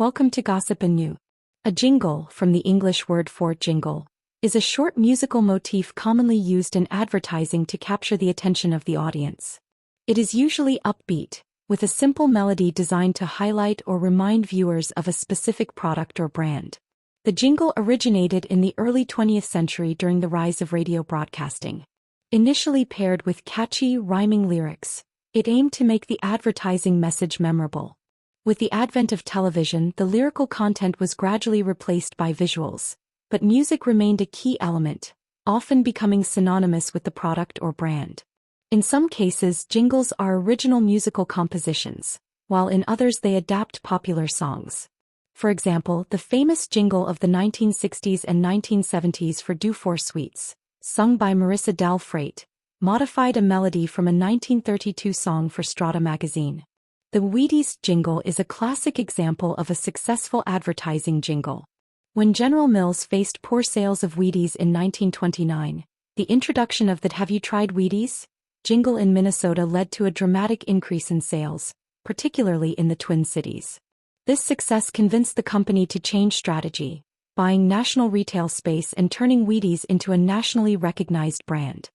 Welcome to Gossip and New. A jingle, from the English word for jingle, is a short musical motif commonly used in advertising to capture the attention of the audience. It is usually upbeat, with a simple melody designed to highlight or remind viewers of a specific product or brand. The jingle originated in the early 20th century during the rise of radio broadcasting. Initially paired with catchy, rhyming lyrics, it aimed to make the advertising message memorable. With the advent of television, the lyrical content was gradually replaced by visuals, but music remained a key element, often becoming synonymous with the product or brand. In some cases, jingles are original musical compositions, while in others they adapt popular songs. For example, the famous jingle of the 1960s and 1970s for Dufour Sweets, sung by Marissa Del Freight, modified a melody from a 1932 song for Strata magazine. The Wheaties jingle is a classic example of a successful advertising jingle. When General Mills faced poor sales of Wheaties in 1929, the introduction of the "Have you tried Wheaties?" jingle in Minnesota led to a dramatic increase in sales, particularly in the Twin Cities. This success convinced the company to change strategy, buying national retail space and turning Wheaties into a nationally recognized brand.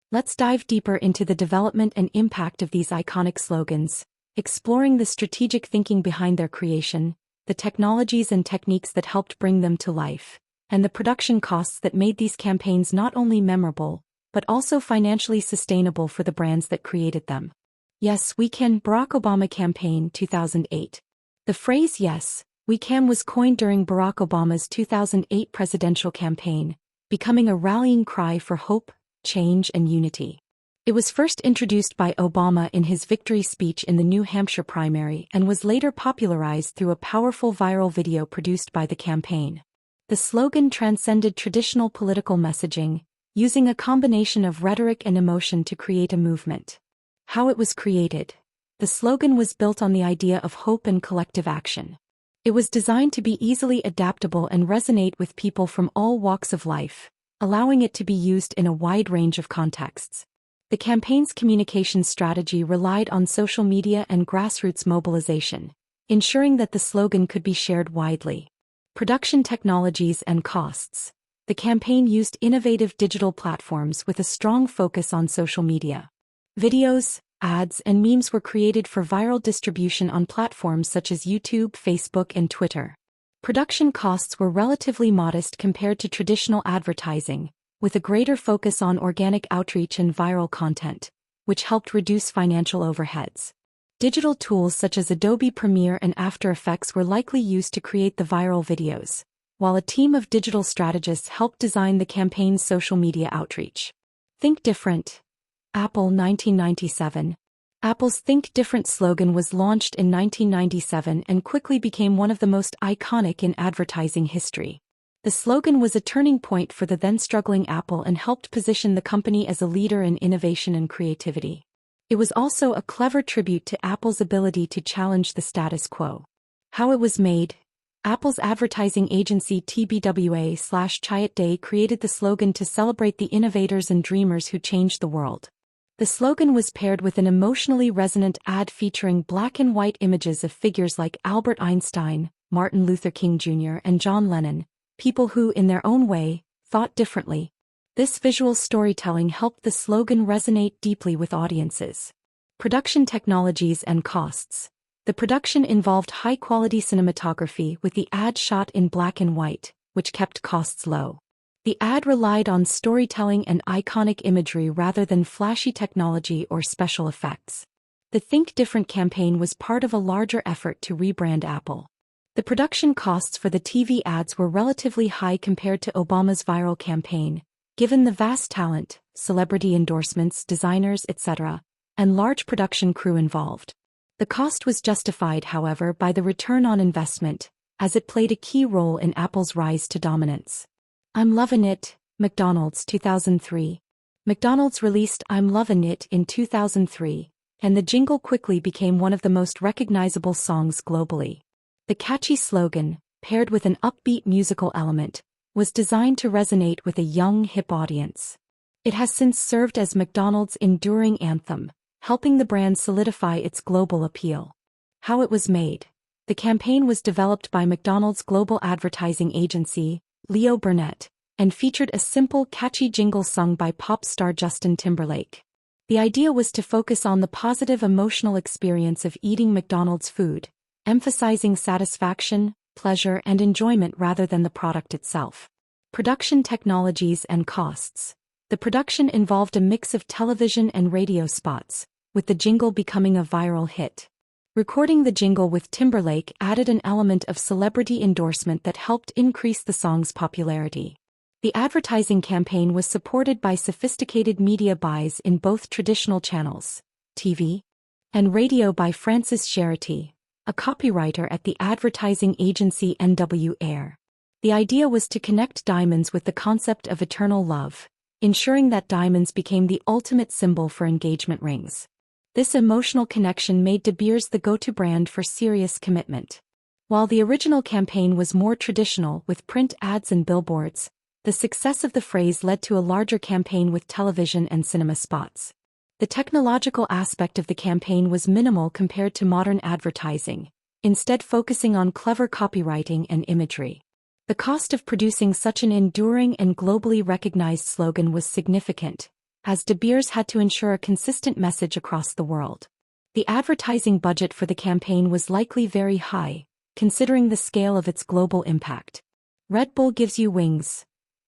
Let's dive deeper into the development and impact of these iconic slogans, exploring the strategic thinking behind their creation, the technologies and techniques that helped bring them to life, and the production costs that made these campaigns not only memorable, but also financially sustainable for the brands that created them. Yes, We Can Barack Obama Campaign 2008. The phrase "Yes, we can" was coined during Barack Obama's 2008 presidential campaign, becoming a rallying cry for hope, change, and unity. It was first introduced by Obama in his victory speech in the New Hampshire primary and was later popularized through a powerful viral video produced by the campaign. The slogan transcended traditional political messaging, using a combination of rhetoric and emotion to create a movement. How it was created. The slogan was built on the idea of hope and collective action. It was designed to be easily adaptable and resonate with people from all walks of life, allowing it to be used in a wide range of contexts. The campaign's communication strategy relied on social media and grassroots mobilization, ensuring that the slogan could be shared widely. Production technologies and costs. The campaign used innovative digital platforms with a strong focus on social media. Videos, ads, and memes were created for viral distribution on platforms such as YouTube, Facebook, and Twitter. Production costs were relatively modest compared to traditional advertising, with a greater focus on organic outreach and viral content, which helped reduce financial overheads. Digital tools such as Adobe Premiere and After Effects were likely used to create the viral videos, while a team of digital strategists helped design the campaign's social media outreach. Think Different. Apple 1997. Apple's Think Different slogan was launched in 1997 and quickly became one of the most iconic in advertising history. The slogan was a turning point for the then-struggling Apple and helped position the company as a leader in innovation and creativity. It was also a clever tribute to Apple's ability to challenge the status quo. How it was made. Apple's advertising agency TBWA/Chiat Day created the slogan to celebrate the innovators and dreamers who changed the world. The slogan was paired with an emotionally resonant ad featuring black and white images of figures like Albert Einstein, Martin Luther King Jr., and John Lennon, people who, in their own way, thought differently. This visual storytelling helped the slogan resonate deeply with audiences. Production technologies and costs. The production involved high-quality cinematography with the ad shot in black and white, which kept costs low. The ad relied on storytelling and iconic imagery rather than flashy technology or special effects. The Think Different campaign was part of a larger effort to rebrand Apple. The production costs for the TV ads were relatively high compared to Obama's viral campaign, given the vast talent, celebrity endorsements, designers, etc., and large production crew involved. The cost was justified, however, by the return on investment, as it played a key role in Apple's rise to dominance. I'm Lovin' It. McDonald's 2003. McDonald's released I'm Lovin' It in 2003, and the jingle quickly became one of the most recognizable songs globally. The catchy slogan, paired with an upbeat musical element, was designed to resonate with a young, hip audience. It has since served as McDonald's enduring anthem, helping the brand solidify its global appeal. How it was made. The campaign was developed by McDonald's global advertising agency, Leo Burnett, and featured a simple, catchy jingle sung by pop star Justin Timberlake. The idea was to focus on the positive emotional experience of eating McDonald's food, emphasizing satisfaction, pleasure, and enjoyment rather than the product itself. Production technologies and costs. The production involved a mix of television and radio spots, with the jingle becoming a viral hit. Recording the jingle with Timberlake added an element of celebrity endorsement that helped increase the song's popularity. The advertising campaign was supported by sophisticated media buys in both traditional channels, TV, and radio by Francis Charity, a copywriter at the advertising agency NW Air. The idea was to connect diamonds with the concept of eternal love, ensuring that diamonds became the ultimate symbol for engagement rings. This emotional connection made De Beers the go-to brand for serious commitment. While the original campaign was more traditional with print ads and billboards, the success of the phrase led to a larger campaign with television and cinema spots. The technological aspect of the campaign was minimal compared to modern advertising, instead focusing on clever copywriting and imagery. The cost of producing such an enduring and globally recognized slogan was significant, as De Beers had to ensure a consistent message across the world. The advertising budget for the campaign was likely very high, considering the scale of its global impact. Red Bull gives you wings.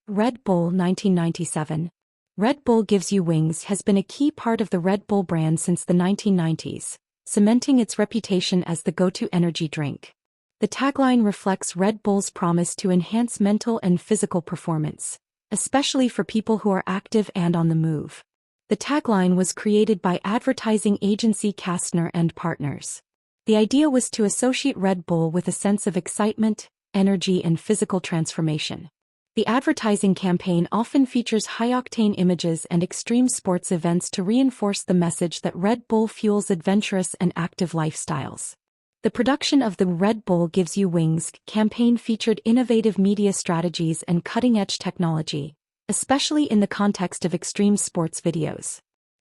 Red Bull 1997. Red Bull gives you wings has been a key part of the Red Bull brand since the 1990s, cementing its reputation as the go-to energy drink. The tagline reflects Red Bull's promise to enhance mental and physical performance, especially for people who are active and on the move. The tagline was created by advertising agency Kastner and Partners. The idea was to associate Red Bull with a sense of excitement, energy, and physical transformation. The advertising campaign often features high-octane images and extreme sports events to reinforce the message that Red Bull fuels adventurous and active lifestyles. The production of the Red Bull Gives You Wings campaign featured innovative media strategies and cutting-edge technology, especially in the context of extreme sports videos.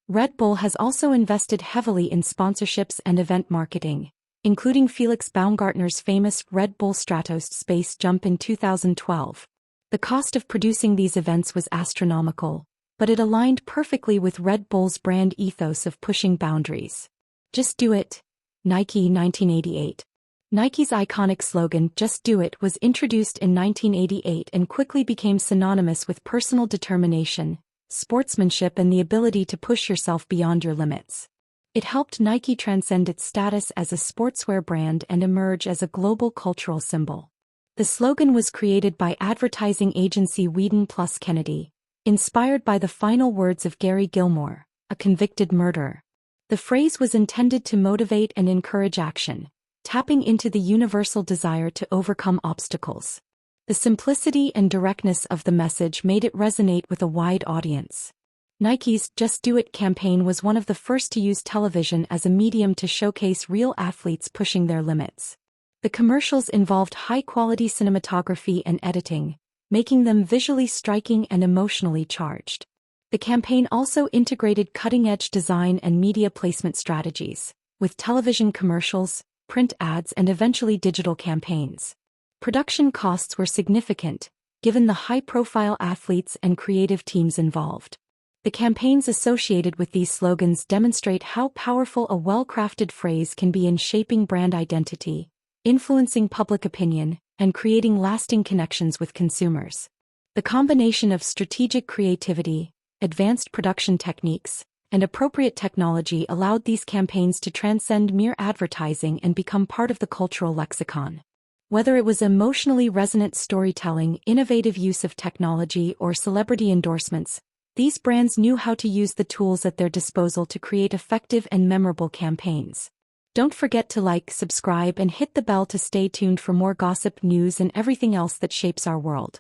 Red Bull has also invested heavily in sponsorships and event marketing, including Felix Baumgartner's famous Red Bull Stratos space jump in 2012. The cost of producing these events was astronomical, but it aligned perfectly with Red Bull's brand ethos of pushing boundaries. Just do it. Nike 1988. Nike's iconic slogan, "Just Do It," was introduced in 1988 and quickly became synonymous with personal determination, sportsmanship, and the ability to push yourself beyond your limits. It helped Nike transcend its status as a sportswear brand and emerge as a global cultural symbol. The slogan was created by advertising agency Wheaton plus Kennedy, inspired by the final words of Gary Gilmore, a convicted murderer. The phrase was intended to motivate and encourage action, tapping into the universal desire to overcome obstacles. The simplicity and directness of the message made it resonate with a wide audience. Nike's Just Do It campaign was one of the first to use television as a medium to showcase real athletes pushing their limits. The commercials involved high-quality cinematography and editing, making them visually striking and emotionally charged. The campaign also integrated cutting-edge design and media placement strategies, with television commercials, print ads, and eventually digital campaigns. Production costs were significant, given the high-profile athletes and creative teams involved. The campaigns associated with these slogans demonstrate how powerful a well-crafted phrase can be in shaping brand identity, influencing public opinion, and creating lasting connections with consumers. The combination of strategic creativity, advanced production techniques, and appropriate technology allowed these campaigns to transcend mere advertising and become part of the cultural lexicon. Whether it was emotionally resonant storytelling, innovative use of technology, or celebrity endorsements, these brands knew how to use the tools at their disposal to create effective and memorable campaigns. Don't forget to like, subscribe, and hit the bell to stay tuned for more gossip, news, and everything else that shapes our world.